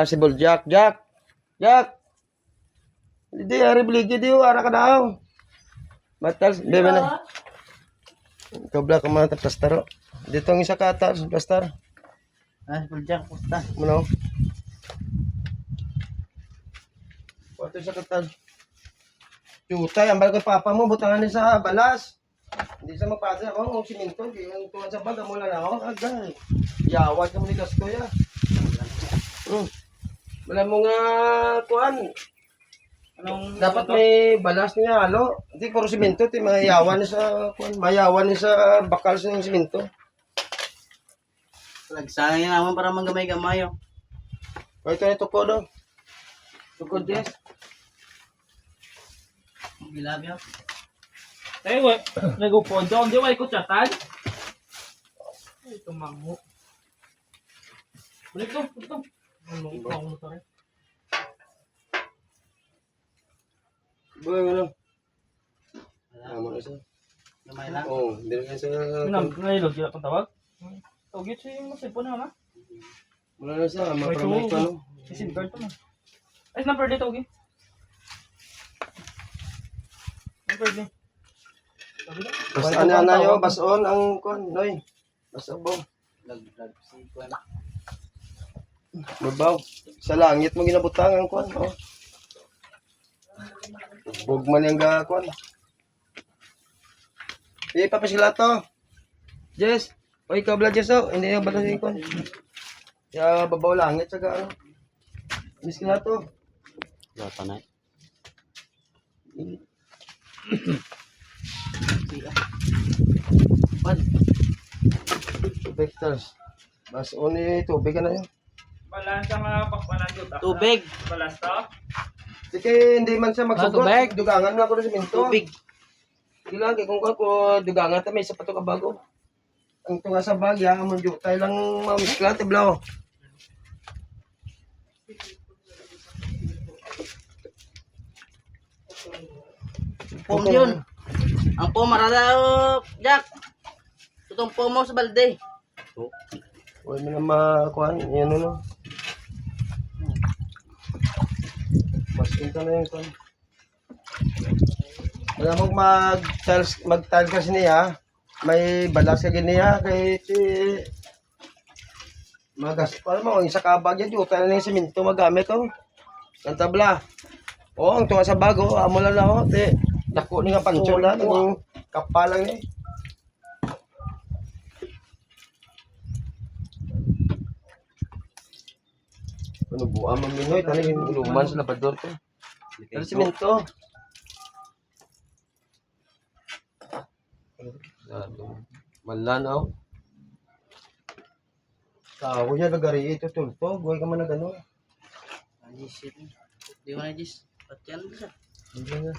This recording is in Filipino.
Si Boljak, Jack. Jack. Hindi, ari biligi di ara ka daw. Batal, bebe na. Kabla ka mga plastaro. Dito ang isa ka atas, plastar. Boljak, pusta. Ano? Wato sa katal. Tutay, ang balak papa mo, butangan ni sa balas. Hindi sa mapasa ako, ang siminto, hindi yung tuwan sa baga mo lang ako, agay. Yawat ka mo ni Gasto ya. Wala mo nga, kuhan. Anong Dapat may balas niya, halo. Hindi, puro siminto, ti mayawan ni sa, kuhan, mayawan ni sa bakal sa yung siminto. Lagsangin naman para manggamay-gamay. O ito na tuko do. Tuko des. Bilabyo. Eh, we, nag-upon doon. Di ba ikot chatan? Ay, tumango. Balik to, balik to. Ano, ikaw mo to rin. Boy, ano? Mo na siya. Gamay lang. Oo, hindi na sa... Nahilog sila kung tawag. Tawagit siya yung cellphone na, ha? Wala na siya, May maparamay tuwag. pa, no? May SIM card to na. Ay, number dito, okay? Number dito. Basta ano yo, bason ang kuan, noy. Basta bo. Lag si kuan. Babaw. Sa langit mo ginabutang ang kuan, oh. Bug man yang ga kuan. Papasila to. Jess. Oy, kabla Jess, oh. Hindi yung bala si kuan. Ya babaw langit sa ano. Miskila to. Lata na. Pan. Vectors. Bas oni tubig ka na yun. Balansa mga pakpanan doon. Tubig. Balas to. Sige, hindi man siya magsugot. Tubig. Dugangan na ako ng siminto. Tubig. Sige lang, kung ko dugangan ta may sapato ka bago. Ang tunga sa bagya, amon jutay lang mamiskla, tiblaw. Pom yun. Ang pom marada, Jack. Tutong pom mo sa balde. Huwag mo na makuhan, yan ano. Mas pinta na yung kuhan. Wala mong mag-tiles kasi niya, may balas ka niya, kay para mo, isa kabag yan, jutay na yung siminto magamit, oh. Ang tabla. Oo, ang tunga sa bago, amo lang na, oh. Dako ni nga pancho na, ang kapalang niya. Ano buwa man minoy, tani yung uluman sa labador to. Pero siminto. Malanaw. Tao niya nagari ito tulto, buhay ka man na gano'n. Anisit. Di mo na jis. Patian bisa. Hindi nga.